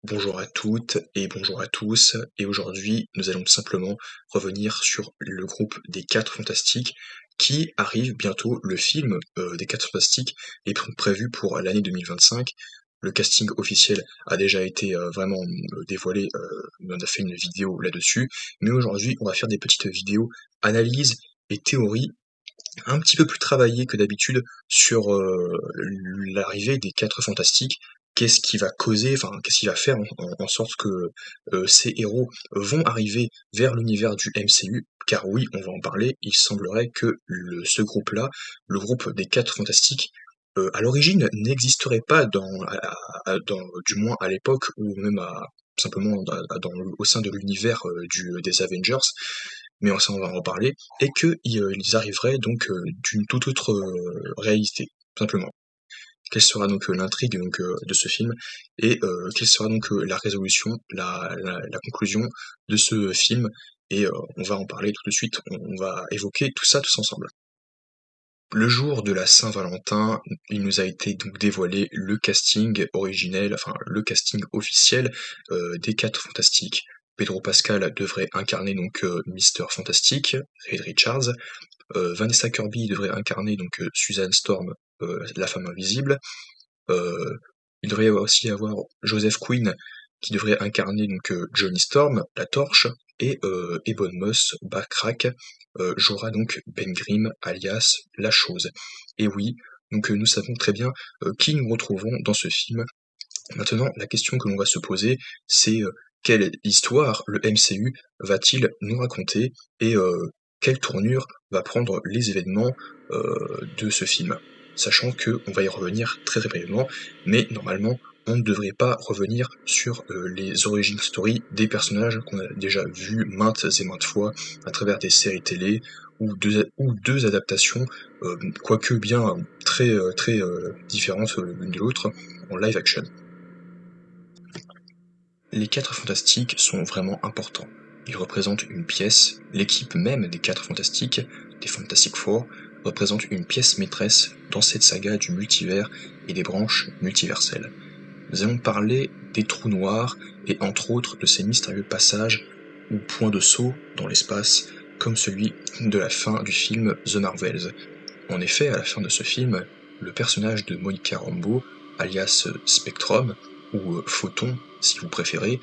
Bonjour à toutes et bonjour à tous, et aujourd'hui nous allons simplement revenir sur le groupe des 4 Fantastiques qui arrive bientôt. Le film des 4 Fantastiques est prévu pour l'année 2025. Le casting officiel a déjà été vraiment dévoilé, on a fait une vidéo là-dessus, mais aujourd'hui on va faire des petites vidéos analyses et théories un petit peu plus travaillé que d'habitude sur l'arrivée des 4 Fantastiques. Qu'est-ce qui va causer, enfin qu'est-ce qui va faire en sorte que ces héros vont arriver vers l'univers du MCU? Car oui, on va en parler, il semblerait que ce groupe-là, le groupe des 4 Fantastiques, à l'origine n'existerait pas du moins à l'époque, ou même simplement au sein de l'univers des Avengers, mais ça on va en reparler, et qu'ils arriveraient donc d'une toute autre réalité, simplement. Quelle sera donc l'intrigue de ce film, et quelle sera donc la résolution, la conclusion de ce film, et on va en parler tout de suite, on va évoquer tout ça tous ensemble. Le jour de la Saint-Valentin, il nous a été donc dévoilé le casting originel, enfin le casting officiel des 4 Fantastiques. Pedro Pascal devrait incarner donc Mister Fantastique, Reed Richards. Vanessa Kirby devrait incarner donc Susan Storm, la femme invisible. Euh, il devrait aussi avoir Joseph Quinn qui devrait incarner donc Johnny Storm, la Torche, et Ebon Moss Backrack jouera donc Ben Grimm alias La Chose. Et oui, donc nous savons très bien qui nous retrouvons dans ce film. Maintenant, la question que l'on va se poser, c'est quelle histoire le MCU va-t-il nous raconter, et quelle tournure va prendre les événements de ce film. Sachant qu'on va y revenir très très brièvement, mais normalement, on ne devrait pas revenir sur les origin story des personnages qu'on a déjà vus maintes et maintes fois à travers des séries télé ou deux adaptations, quoique bien très différentes l'une de l'autre, en live action. Les 4 Fantastiques sont vraiment importants. Ils représentent une pièce, l'équipe même des 4 Fantastiques, des Fantastic Four, représente une pièce maîtresse dans cette saga du multivers et des branches multiverselles. Nous allons parler des trous noirs et entre autres de ces mystérieux passages ou points de saut dans l'espace, comme celui de la fin du film The Marvels. En effet, à la fin de ce film, le personnage de Monica Rambeau, alias Spectrum, ou Photon si vous préférez,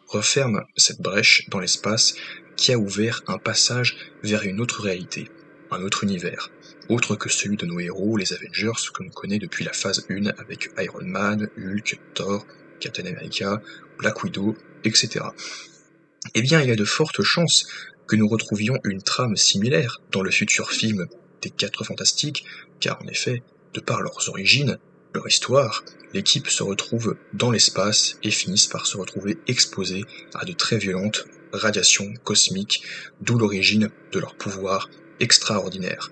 referme cette brèche dans l'espace qui a ouvert un passage vers une autre réalité, un autre univers, autre que celui de nos héros, les Avengers, que l'on connaît depuis la phase 1 avec Iron Man, Hulk, Thor, Captain America, Black Widow, etc. Eh bien, il y a de fortes chances que nous retrouvions une trame similaire dans le futur film des 4 Fantastiques, car en effet, de par leurs origines, leur histoire, l'équipe se retrouve dans l'espace et finissent par se retrouver exposés à de très violentes radiations cosmiques, d'où l'origine de leur pouvoir extraordinaire.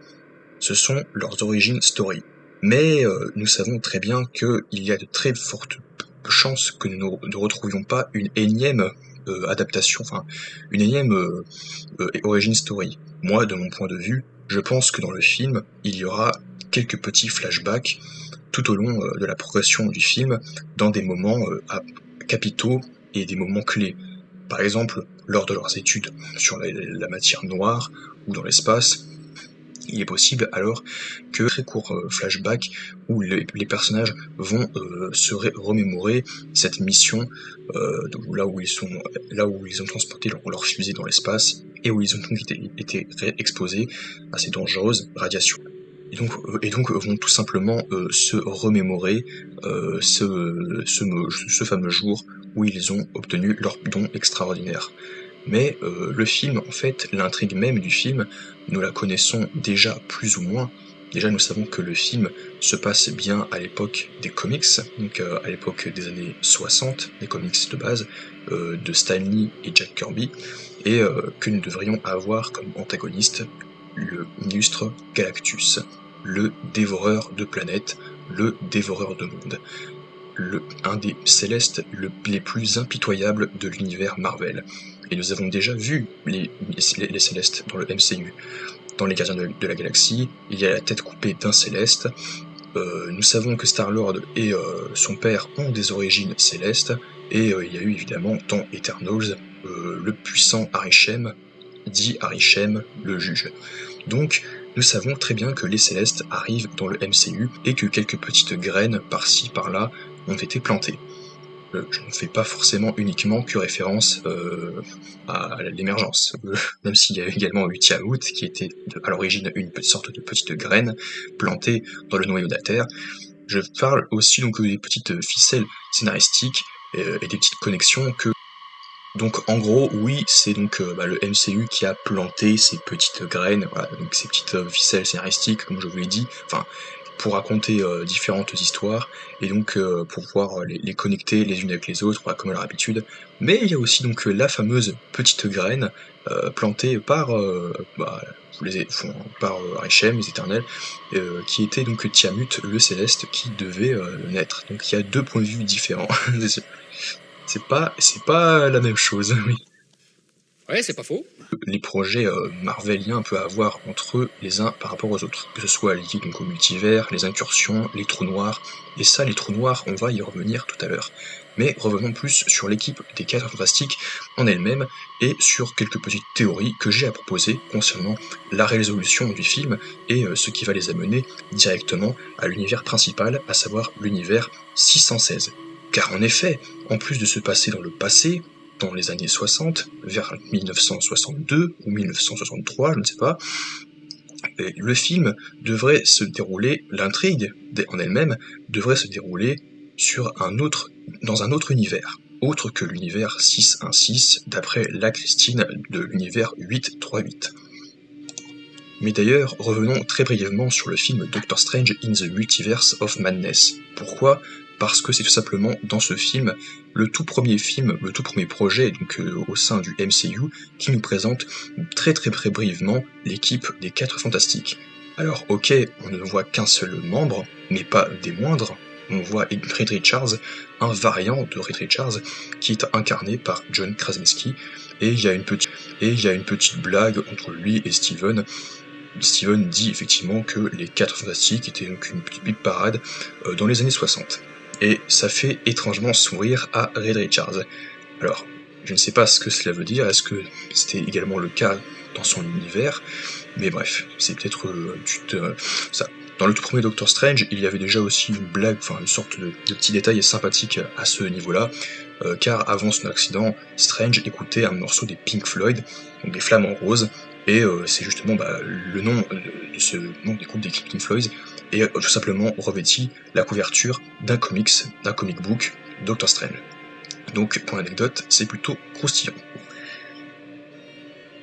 Ce sont leurs origin story. Mais nous savons très bien qu'il y a de très fortes chances que nous ne retrouvions pas une énième adaptation, enfin une énième origin story. Moi, de mon point de vue, je pense que dans le film, il y aura quelques petits flashbacks tout au long de la progression du film, dans des moments capitaux et des moments clés. Par exemple, lors de leurs études sur la matière noire ou dans l'espace, il est possible alors que très court flashback où les personnages vont se remémorer cette mission là où ils ont transporté leur fusée dans l'espace et où ils ont donc été exposés à ces dangereuses radiations. Et donc vont tout simplement se remémorer ce fameux jour où ils ont obtenu leur don extraordinaire. Mais le film, en fait, l'intrigue même du film, nous la connaissons déjà plus ou moins. Déjà, nous savons que le film se passe bien à l'époque des comics, donc à l'époque des années 60, des comics de base, de Stan Lee et Jack Kirby, et que nous devrions avoir comme antagoniste le illustre Galactus, le dévoreur de planètes, le dévoreur de mondes, un des célestes les plus impitoyables de l'univers Marvel. Et nous avons déjà vu les célestes dans le MCU. Dans les Gardiens de la Galaxie, il y a la tête coupée d'un céleste. Nous savons que Star-Lord et son père ont des origines célestes. et il y a eu évidemment dans Eternals le puissant Arishem, dit Arishem le juge. Donc nous savons très bien que les Célestes arrivent dans le MCU et que quelques petites graines par-ci par-là ont été plantées. Je ne fais pas forcément uniquement que référence à l'émergence, même s'il y a également eu Tiamat qui était à l'origine une sorte de petite graine plantée dans le noyau de la Terre. Je parle aussi donc des petites ficelles scénaristiques et des petites connexions que... Donc en gros, oui, c'est donc le MCU qui a planté ces petites graines, voilà, donc ces petites ficelles scénaristiques, comme je vous l'ai dit, enfin, pour raconter différentes histoires, et donc pour pouvoir les connecter les unes avec les autres, voilà, comme à leur habitude. Mais il y a aussi donc la fameuse petite graine plantée par, par Arishem, les Éternels, qui était donc Tiamut, le Céleste, qui devait naître. Donc il y a deux points de vue différents. C'est pas la même chose, oui. Ouais, c'est pas faux. Les projets marveliens peuvent avoir entre eux les uns par rapport aux autres, que ce soit lié donc au multivers, les incursions, les trous noirs, et ça, les trous noirs, on va y revenir tout à l'heure. Mais revenons plus sur l'équipe des 4 Fantastiques en elle-même, et sur quelques petites théories que j'ai à proposer concernant la résolution du film, et ce qui va les amener directement à l'univers principal, à savoir l'univers 616. Car en effet, en plus de se passer dans le passé, dans les années 60, vers 1962 ou 1963, je ne sais pas, et le film devrait se dérouler, l'intrigue en elle-même devrait se dérouler dans un autre univers, autre que l'univers 616, d'après la Christine de l'univers 838. Mais d'ailleurs, revenons très brièvement sur le film Doctor Strange in the Multiverse of Madness. Pourquoi ? Parce que c'est tout simplement dans ce film, le tout premier projet donc au sein du MCU, qui nous présente très brièvement l'équipe des 4 Fantastiques. Alors ok, on ne voit qu'un seul membre, mais pas des moindres. On voit Reed Richards, un variant de Reed Richards, qui est incarné par John Krasinski, et il y a une petite blague entre lui et Steven. Steven dit effectivement que les 4 Fantastiques étaient donc une petite parade dans les années 60. Et ça fait étrangement sourire à Reed Richards. Alors, je ne sais pas ce que cela veut dire, est-ce que c'était également le cas dans son univers, mais bref, c'est peut-être ça. Dans le tout premier Doctor Strange, il y avait déjà aussi une blague, enfin une sorte de petit détail sympathique à ce niveau-là, car avant son accident, Strange écoutait un morceau des Pink Floyd, donc des Flamants Roses, et c'est justement le nom de ce nom des groupes des Pink Floyd, et tout simplement revêtit la couverture d'un comic book, Doctor Strange. Donc pour l'anecdote, c'est plutôt croustillant.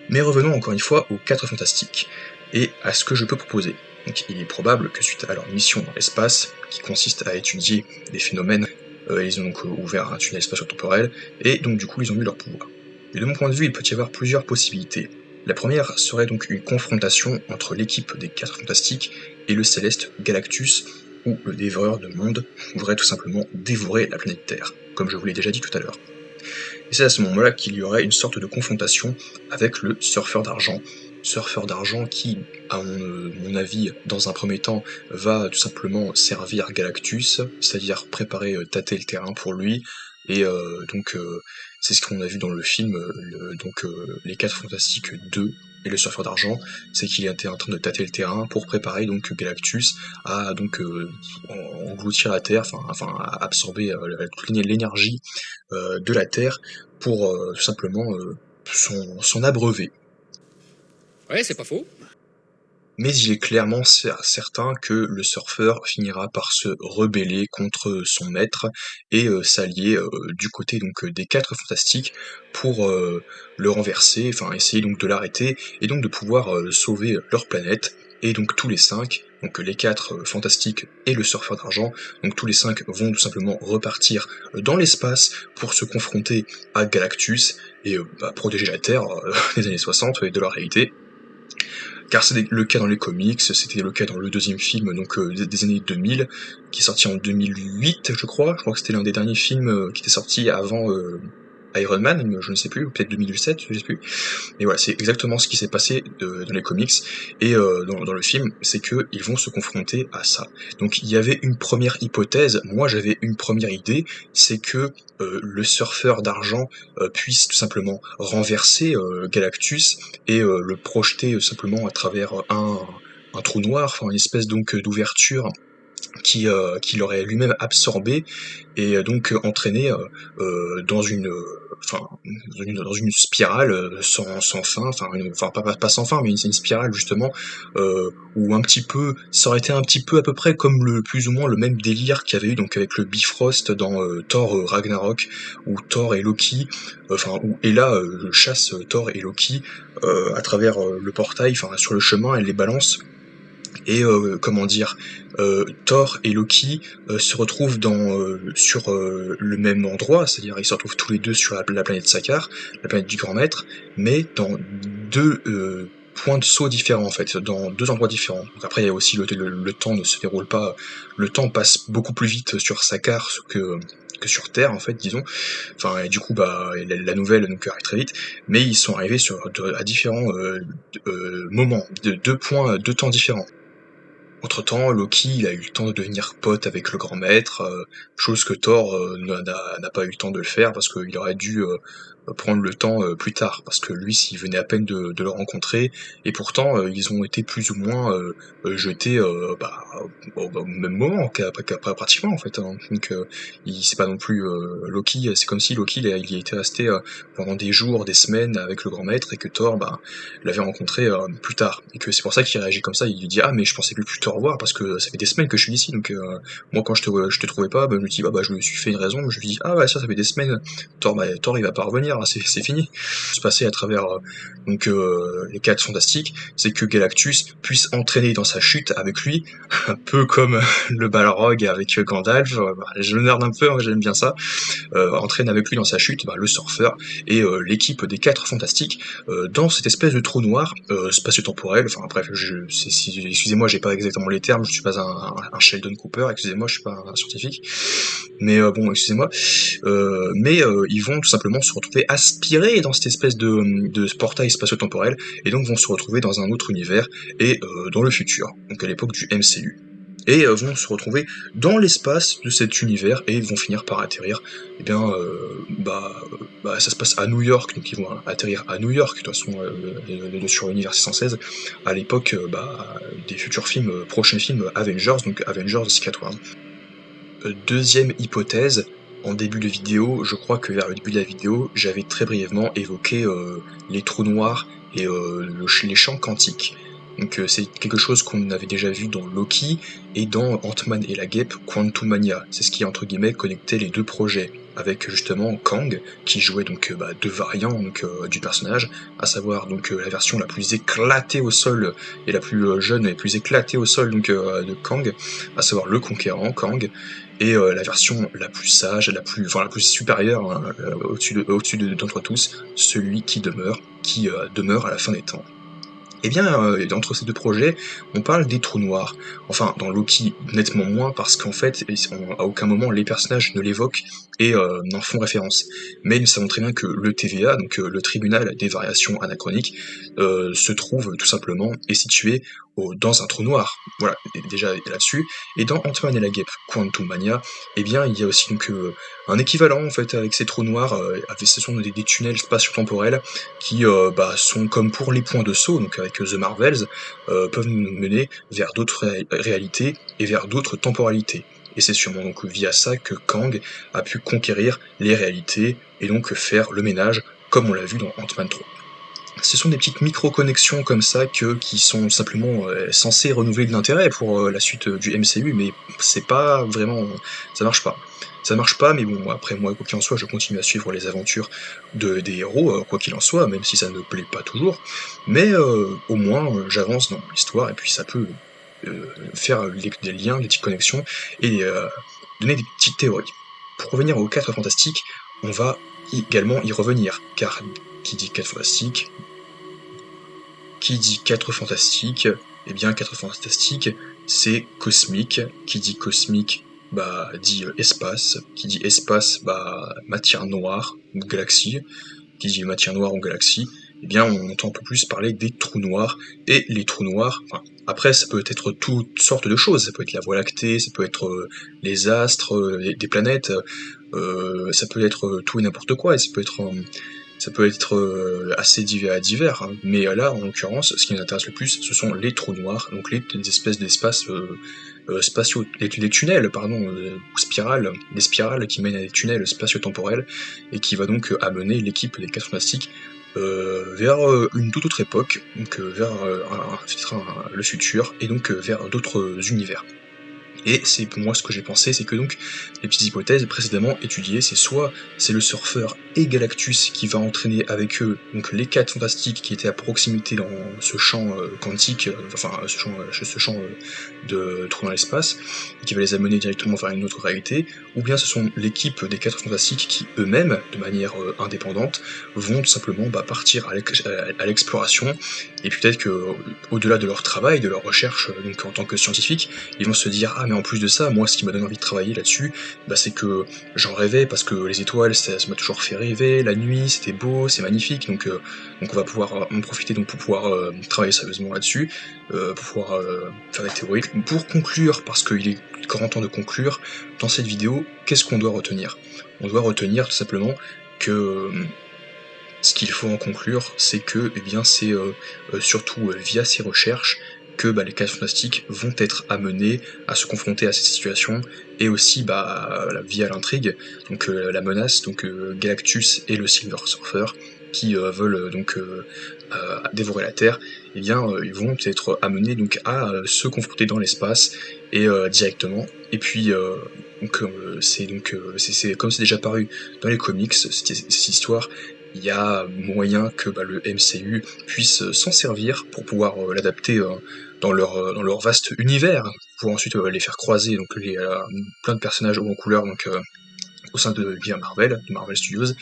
Mais revenons encore une fois aux 4 Fantastiques, et à ce que je peux proposer. Donc il est probable que suite à leur mission dans l'espace, qui consiste à étudier des phénomènes, ils ont donc ouvert un tunnel spatio-temporel, et donc du coup ils ont eu leur pouvoir. Et de mon point de vue, il peut y avoir plusieurs possibilités. La première serait donc une confrontation entre l'équipe des 4 Fantastiques et le céleste Galactus, où le dévoreur de monde voudrait tout simplement dévorer la planète Terre, comme je vous l'ai déjà dit tout à l'heure. Et c'est à ce moment-là qu'il y aurait une sorte de confrontation avec le surfeur d'argent. Surfeur d'argent qui, à mon avis, dans un premier temps, va tout simplement servir Galactus, c'est-à-dire préparer, tâter le terrain pour lui, et c'est ce qu'on a vu dans le film, les 4 Fantastiques 2 et le surfeur d'argent, c'est qu'il était en train de tâter le terrain pour préparer donc Galactus à engloutir la Terre, enfin à absorber l'énergie de la Terre pour tout simplement s'en abreuver. Ouais, c'est pas faux. Mais il est clairement certain que le surfeur finira par se rebeller contre son maître et s'allier du côté donc des 4 Fantastiques pour le renverser, enfin essayer donc de l'arrêter et donc de pouvoir sauver leur planète. Et donc tous les 5, donc les 4 Fantastiques et le surfeur d'argent, donc tous les 5 vont tout simplement repartir dans l'espace pour se confronter à Galactus et protéger la Terre des années 60 et de leur réalité. Car c'est le cas dans les comics, c'était le cas dans le deuxième film donc des années 2000, qui est sorti en 2008 je crois que c'était l'un des derniers films qui était sorti Iron Man, je ne sais plus, ou peut-être 2007, je ne sais plus. Et voilà, c'est exactement ce qui s'est passé dans les comics et dans le film, c'est que ils vont se confronter à ça. Donc il y avait une première hypothèse, moi j'avais une première idée, c'est que le surfeur d'argent puisse tout simplement renverser Galactus et le projeter simplement à travers un trou noir, enfin une espèce donc d'ouverture qui l'aurait lui-même absorbé et donc entraîné dans une enfin dans une spirale sans fin, enfin pas sans fin, mais une spirale justement où un petit peu ça aurait été un petit peu à peu près comme le plus ou moins le même délire qu'il y avait eu donc avec le Bifrost dans Thor Ragnarok, où Thor et Loki où Hela chasse Thor et Loki à travers le portail, enfin sur le chemin, elle les balance et comment dire, Thor et Loki se retrouvent sur le même endroit, c'est-à-dire ils se retrouvent tous les deux sur la planète Sakaar, la planète du Grand Maître, mais dans deux points de saut différents en fait, dans deux endroits différents. Donc après il y a aussi le temps ne se déroule pas, le temps passe beaucoup plus vite sur Sakaar que sur Terre en fait, disons. Enfin et du coup bah la nouvelle donc arrive très vite, mais ils sont arrivés à différents moments, de deux temps différents. Entre-temps, Loki, il a eu le temps de devenir pote avec le grand maître, chose que Thor n'a pas eu le temps de le faire parce qu'il aurait dû prendre le temps plus tard, parce que lui, s'il venait à peine de le rencontrer, et pourtant ils ont été plus ou moins jetés au même moment, pratiquement en fait. Hein. Donc c'est pas non plus Loki, c'est comme si Loki il y était resté pendant des jours, des semaines avec le grand maître, et que Thor l'avait rencontré plus tard, et que c'est pour ça qu'il réagit comme ça. Il lui dit ah mais je pensais plus te revoir parce que ça fait des semaines que je suis ici, donc moi quand je te trouvais pas, je me dis je me suis fait une raison, je lui dis ah ouais ça fait des semaines. Thor il va pas revenir, hein, c'est fini. Se passer à travers les 4 fantastiques, c'est que Galactus puisse entraîner dans sa chute avec lui, un peu comme le Balrog avec Gandalf. Je nerd un peu, hein, j'aime bien ça. Entraîne avec lui dans sa chute le surfeur et l'équipe des 4 fantastiques dans cette espèce de trou noir spatio-temporel. Enfin bref, excusez-moi, j'ai pas exactement les termes, je suis pas un Sheldon Cooper, excusez-moi, je suis pas un scientifique. Mais bon, excusez-moi. Mais ils vont tout simplement se retrouver aspirés dans cette espèce de portail spatio-temporel et donc vont se retrouver dans un autre univers et dans le futur, donc à l'époque du MCU. Et vont se retrouver dans l'espace de cet univers et vont finir par atterrir. Eh bien, ça se passe à New York, donc ils vont atterrir à New York, de toute façon, sur l'univers 616, à l'époque des futurs films, prochains films Avengers, donc Avengers 80. Deuxième hypothèse, en début de vidéo, je crois que vers le début de la vidéo, j'avais très brièvement évoqué les trous noirs et les champs quantiques. Donc c'est quelque chose qu'on avait déjà vu dans Loki et dans Ant-Man et la Guêpe Quantumania. C'est ce qui entre guillemets connectait les deux projets avec justement Kang qui jouait donc deux variants du personnage, à savoir donc la version la plus éclatée au sol et la plus jeune et plus éclatée au sol de Kang, à savoir le conquérant Kang, et la version la plus sage, la plus supérieure, hein, au-dessus d'entre tous, celui qui demeure à la fin des temps. Eh bien, entre ces deux projets, on parle des trous noirs. Enfin, dans Loki, nettement moins, parce qu'en fait, à aucun moment les personnages ne l'évoquent et n'en font référence. Mais nous savons très bien que le TVA, donc le tribunal des variations anachroniques, se trouve tout simplement et situé dans un trou noir. Voilà, déjà là-dessus. Et dans Ant-Man et la Guêpe Quantumania, eh bien, il y a aussi donc un équivalent en fait avec ces trous noirs. Ce sont des tunnels spatio-temporels qui sont comme pour les points de saut, donc avec The Marvels, peuvent nous mener vers d'autres réalités et vers d'autres temporalités. Et c'est sûrement donc via ça que Kang a pu conquérir les réalités et donc faire le ménage, comme on l'a vu dans Ant-Man 3. Ce sont des petites micro-connexions comme ça qui sont simplement censées renouveler de l'intérêt pour la suite du MCU, mais c'est pas vraiment... ça marche pas. Ça marche pas, mais bon, après moi, quoi qu'il en soit, je continue à suivre les aventures des héros, quoi qu'il en soit, même si ça ne plaît pas toujours. Mais au moins, j'avance dans l'histoire, et puis ça peut faire des liens, des petites connexions, et donner des petites théories. Pour revenir aux 4 fantastiques, on va également y revenir, car qui dit 4 fantastiques, qui dit 4 fantastiques, eh bien 4 fantastiques, c'est cosmique. Qui dit cosmique dit espace, qui dit espace, matière noire, ou galaxie, qui dit matière noire ou galaxie, eh bien on entend un peu plus parler des trous noirs, et les trous noirs, enfin, après ça peut être toutes sortes de choses, ça peut être la Voie lactée, ça peut être les astres, des planètes, ça peut être tout et n'importe quoi, et ça peut être assez divers, hein. Mais là, en l'occurrence, ce qui nous intéresse le plus, ce sont les trous noirs, donc les espèces d'espaces spatiaux, les tunnels, pardon, ou spirales, des spirales qui mènent à des tunnels spatio-temporels, et qui va donc amener l'équipe des 4 Fantastiques vers une toute autre époque, donc vers le futur, et donc vers d'autres univers. Et c'est pour moi ce que j'ai pensé, c'est que donc les petites hypothèses précédemment étudiées, c'est soit c'est le surfeur et Galactus qui va entraîner avec eux donc les 4 fantastiques qui étaient à proximité dans ce champ quantique, ce champ de trou dans l'espace, et qui va les amener directement vers une autre réalité, ou bien ce sont l'équipe des 4 fantastiques qui eux-mêmes, de manière indépendante, vont tout simplement partir à l'exploration, et peut-être que au-delà de leur travail, de leur recherche donc en tant que scientifiques, ils vont se dire ah mais en plus de ça, moi ce qui m'a donné envie de travailler là-dessus, c'est que j'en rêvais parce que les étoiles ça m'a toujours fait rêver, la nuit c'était beau, c'est magnifique, donc on va pouvoir en profiter donc pour pouvoir travailler sérieusement là-dessus, pour pouvoir faire des théories. Pour conclure, parce qu'il est grand temps de conclure, dans cette vidéo, qu'est-ce qu'on doit retenir? On doit retenir tout simplement que ce qu'il faut en conclure, c'est que c'est surtout via ces recherches que les 4 fantastiques vont être amenés à se confronter à cette situation, et aussi via l'intrigue, donc la menace, donc Galactus et le Silver Surfer qui veulent dévorer la Terre, ils vont être amenés donc à se confronter dans l'espace et directement. Et puis c'est comme c'est déjà paru dans les comics, cette histoire, il y a moyen que le MCU puisse s'en servir pour pouvoir l'adapter dans leur vaste univers, pour ensuite les faire croiser donc plein de personnages hauts en couleur au sein de Marvel Studios,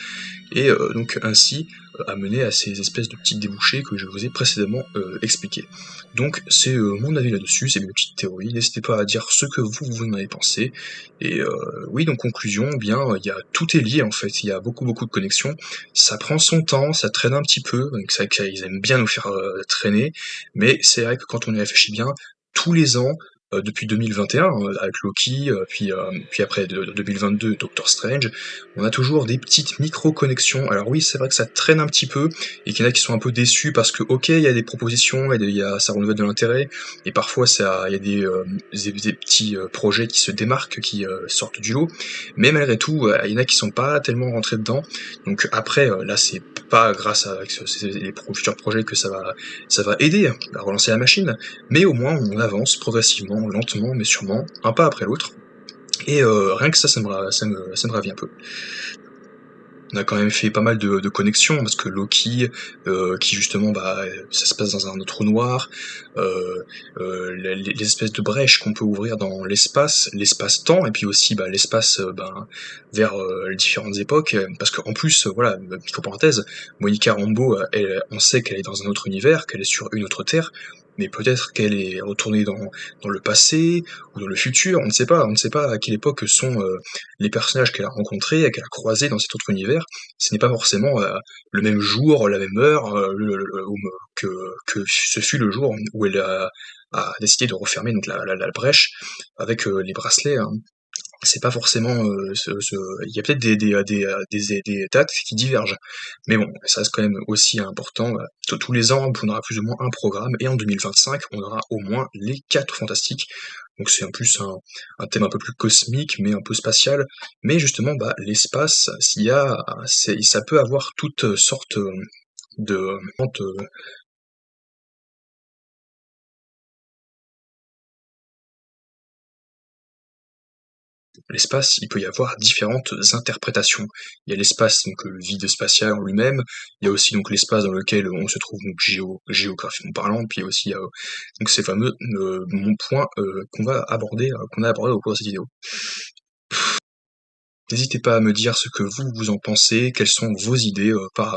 et donc ainsi amener à ces espèces de petites débouchés que je vous ai précédemment expliquées. Donc c'est mon avis là-dessus, c'est mes petites théories, n'hésitez pas à dire ce que vous en avez pensé, et oui, donc conclusion, tout est lié en fait, il y a beaucoup de connexions, ça prend son temps, ça traîne un petit peu, donc c'est vrai qu'ils aiment bien nous faire traîner, mais c'est vrai que quand on y réfléchit bien, tous les ans, depuis 2021, avec Loki, puis après 2022, Doctor Strange, on a toujours des petites micro-connexions. Alors oui, c'est vrai que ça traîne un petit peu, et qu'il y en a qui sont un peu déçus parce que, ok, il y a des propositions, ça renouvelle de l'intérêt, et parfois il y a des petits projets qui se démarquent, qui sortent du lot, mais malgré tout, il y en a qui sont pas tellement rentrés dedans. Donc après, là, c'est pas grâce à les futurs projets que ça va aider à relancer la machine, mais au moins on avance progressivement, lentement, mais sûrement, un pas après l'autre, et rien que ça me ravit un peu. On a quand même fait pas mal de connexions, parce que Loki, qui justement, ça se passe dans un trou noir, les espèces de brèches qu'on peut ouvrir dans l'espace-temps, et puis aussi l'espace vers les différentes époques, parce qu'en plus, voilà, petite parenthèse, Monica Rambeau, on sait qu'elle est dans un autre univers, qu'elle est sur une autre Terre, mais peut-être qu'elle est retournée dans le passé, ou dans le futur, on ne sait pas à quelle époque sont les personnages qu'elle a rencontrés, qu'elle a croisés dans cet autre univers. Ce n'est pas forcément le même jour, la même heure, que ce fut le jour où elle a décidé de refermer donc la brèche avec les bracelets, hein. C'est pas forcément il y a peut-être des dates qui divergent, mais bon, ça reste quand même aussi important. Tous les ans, on aura plus ou moins un programme, et en 2025, on aura au moins les 4 fantastiques. Donc c'est en plus un thème un peu plus cosmique, mais un peu spatial. Mais justement, l'espace, ça peut avoir toutes sortes de l'espace, il peut y avoir différentes interprétations. Il y a l'espace, donc le vide spatial en lui-même, il y a aussi donc l'espace dans lequel on se trouve donc géographiquement parlant, puis aussi il y a donc ces fameux points qu'on a abordé au cours de cette vidéo. N'hésitez pas à me dire ce que vous en pensez, quelles sont vos idées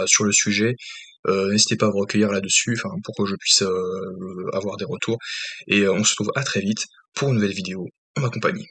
sur le sujet. N'hésitez pas à vous recueillir là-dessus, pour que je puisse avoir des retours. Et on se retrouve à très vite pour une nouvelle vidéo en ma compagnie.